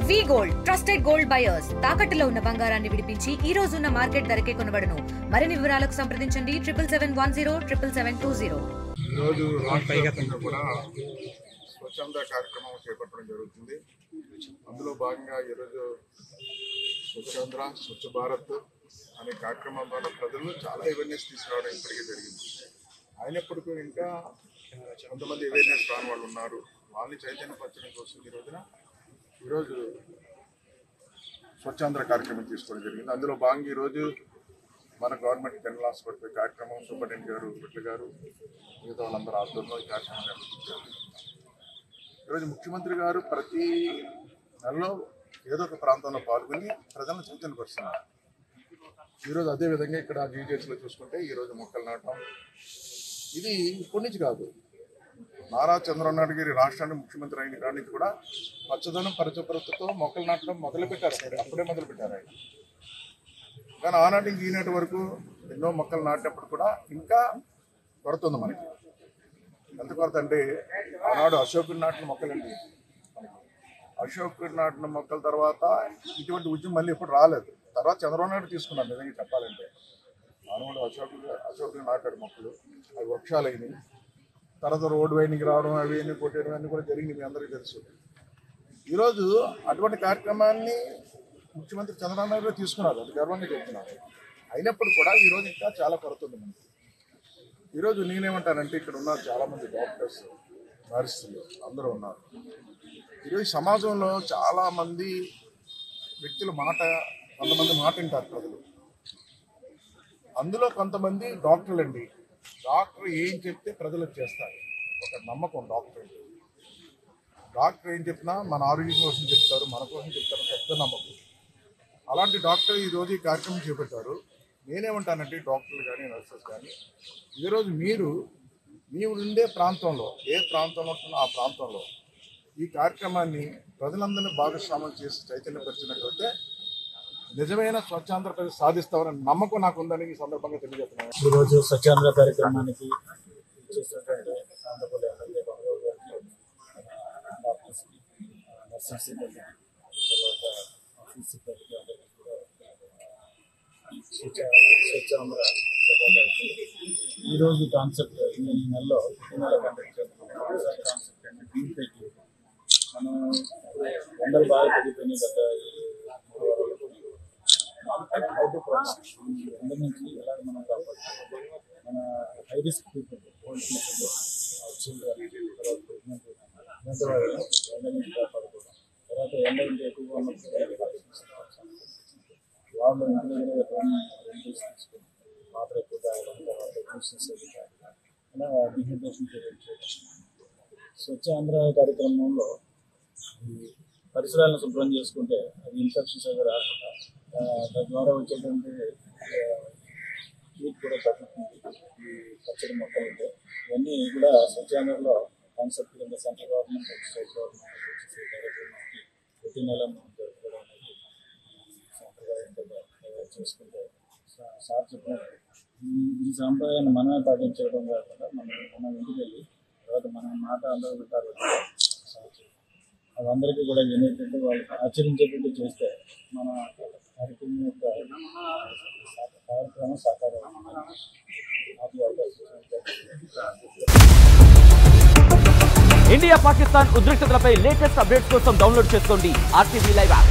వి gold trusted gold buyers తాకట్టులో ఉన్న బంగారాన్ని విడిపించి ఈ రోజు ఉన్న మార్కెట్ ధరకే కొనబడును. మరిన్ని వివరాలకు సంప్రదించండి 7710 ఈ రోజు రాష్ట్రవ్యాప్తంగా కూడా స్వచ్ఛంద కార్యక్రమం చేపట్టడం జరుగుతుంది. అందులో భాగంగా ఈరోజు స్వచ్ఛాంధ్ర స్వచ్ఛ భారత్ అనే కార్యక్రమం ద్వారా ప్రజలు చాలా అవేర్నెస్ తీసుకురావడం ఇప్పటికే జరిగింది. అయినప్పటికీ ఇంకా కొంతమంది అవేర్నెస్ రాని వాళ్ళు ఉన్నారు. వాళ్ళని చైతన్యపరచడం కోసం ఈరోజు స్వచ్ఛాంధ్ర కార్యక్రమం తీసుకోవడం జరిగింది. అందులో భాగంగా ఈరోజు మన గవర్నమెంట్ జనరల్ హాస్పిటల్ కార్యక్రమం సూపరింటెండెంట్ గారు బిడ్డ గారు మిగతా వాళ్ళందరూ ఆధ్వర్యంలో ఈ కార్యక్రమం నిర్వహించారు. ఈరోజు ముఖ్యమంత్రి గారు ప్రతి నెలలో ఏదో ఒక ప్రాంతంలో పాల్గొని ప్రజలను చైతన్యపరుస్తున్నారు. ఈరోజు అదేవిధంగా ఇక్కడ జీజీహెచ్లో చూసుకుంటే ఈరోజు మొక్కలు నాటడం ఇది ఇప్పటి నుంచి కాదు. నారా చంద్రబాబు నాయుడు గారి రాష్ట్రానికి ముఖ్యమంత్రి అయిన కాడి నుంచి కూడా పచ్చదనం పరిశుభ్రతతో మొక్కలు నాటడం మొదలుపెట్టారు. అప్పుడే మొదలుపెట్టారు ఆయన. కానీ ఆనాటి ఈనాటి వరకు ఎన్నో మొక్కలు నాటినప్పుడు కూడా ఇంకా కొరత ఉంది మనకి. ఎంత కొరత అంటే ఆనాడు అశోకుడు నాటిన మొక్కలండి. అశోకుడు నాటిన మొక్కల తర్వాత ఇటువంటి ఉద్యమం మళ్ళీ ఎప్పుడు రాలేదు. తర్వాత చంద్రబాబు నాయుడు తీసుకున్నారు. నిజంగా చెప్పాలంటే ఆనాడు అశోకుడు నాటాడు మొక్కలు, అవి వృక్షాలు అయినాయి. తర్వాత రోడ్డు వైండింగ్ రావడం అవి కొట్టేయడం అన్నీ కూడా జరిగింది, మీ అందరికీ తెలుసు. ఈరోజు అటువంటి కార్యక్రమాన్ని ముఖ్యమంత్రి చంద్రబాబు నాయుడు తీసుకున్నారు, అది గర్వంగా చెప్తున్నారు. అయినప్పుడు కూడా ఈరోజు ఇంకా చాలా కొరత ఉంది మనకి. ఈరోజు నేనేమంటానంటే ఇక్కడ ఉన్న చాలామంది డాక్టర్స్ నర్సులు అందరూ ఉన్నారు. ఈరోజు సమాజంలో చాలామంది వ్యక్తుల కొంతమంది మాట వింటారు ప్రజలు. అందులో కొంతమంది డాక్టర్లు అండి. డాక్టర్ ఏం చెప్తే ప్రజలకు చేస్తారు, ఒక నమ్మకం డాక్టర్ ఏం చెప్పినా మన ఆరోగ్యం కోసం చెప్తారు, మన కోసం చెప్తారు, పెద్ద నమ్మకం. అలాంటి డాక్టర్ ఈరోజు ఈ కార్యక్రమం చేపట్టారు. నేనేమంటానంటే డాక్టర్లు కానీ నర్సెస్ కానీ ఈరోజు మీరు ఉండే ప్రాంతంలో ఏ ప్రాంతంలో ఉంటున్నా ఆ ప్రాంతంలో ఈ కార్యక్రమాన్ని ప్రజలందరినీ భాగస్వామ్యం చేసి చైతన్యపరిచినట్లయితే నిజమైన స్వచ్ఛాంధ్రప్రదేశ్ సాధిస్తామని నమ్మకం నాకు ఉందని ఈ సందర్భంగా తెలియజేస్తున్నాను. ఈరోజు స్వచ్ఛాంధ్ర కార్యక్రమానికి చేసినటువంటి ఆంధ్రప్రదేశ్ ఎమ్మెల్యే బాబు గారికి, డాక్టర్స్కి, నర్సింగ్ సిబ్బంది, తర్వాత ఆఫీస్ సిబ్బందికి అందరికీ కూడా స్వచ్ఛాంధ్ర శుభాకాంక్షలు. ఈరోజు కాన్సెప్ట్ ఈ నెలలో కండక్ట్ చేస్తున్నాం. కాన్సెప్ట్ అంటే గ్రీన్ పెట్టి మనం ఎండలు బాగా పెరిగిపోయినాయి గత ఎండ నుంచి ఎలా మనం కాపాడుతాం, మన high risk people, old people, children, తర్వాత ప్రెగ్నెంట్ వాళ్ళు ఎండ నుంచి కాపాడుకోవడం, తర్వాత ఎండ ఇంకా ఎక్కువగా ఉన్నప్పుడు వాళ్ళు ఇంటి దగ్గర రెంటల్స్ తీసుకొని వాటర్ ఎక్కువ తాగడం, తర్వాత జ్యూసెస్ అవి తాగడం, అలా డిహైడ్రేషన్ ప్రివెంట్ చేయడం. స్వచ్ఛ ఆంధ్ర కార్యక్రమంలో ఈ పరిసరాలను శుభ్రం చేసుకుంటే అది ఇన్ఫెక్షన్స్ అవి రాకుండా తద్వారా వచ్చేటువంటి హీట్ కూడా తగ్గుతుంది. ఈ పచ్చడి మొక్కలు ఉంటే ఇవన్నీ కూడా స్వచ్ఛాంధ్రలో కాన్సెప్ట్ కింద సెంట్రల్ గవర్నమెంట్, స్టేట్ గవర్నమెంట్ కార్యక్రమానికి ప్రతి నెల మనం జరుపుకోవడం అనేది సాంప్రదాయంగా చేసుకుంటే సార్ చెప్పినట్టు ఈ సాంప్రదాయాన్ని మనమే పాటించడం కాకుండా మనం ఇంటికి వెళ్ళి తర్వాత మన మాట అందరూ పెట్టారు అవందరికీ కూడా వినేటట్టు వాళ్ళు ఆచరించేటట్టు చేస్తే మన కార్యక్రమం యొక్క కార్యక్రమం సాకారం. ఇండియా పాకిస్తాన్ ఉద్రిక్తతలపై లేటెస్ట్ అప్డేట్స్ కోసం డౌన్లోడ్ చేసుకోండి RTV లైవ్ యాప్.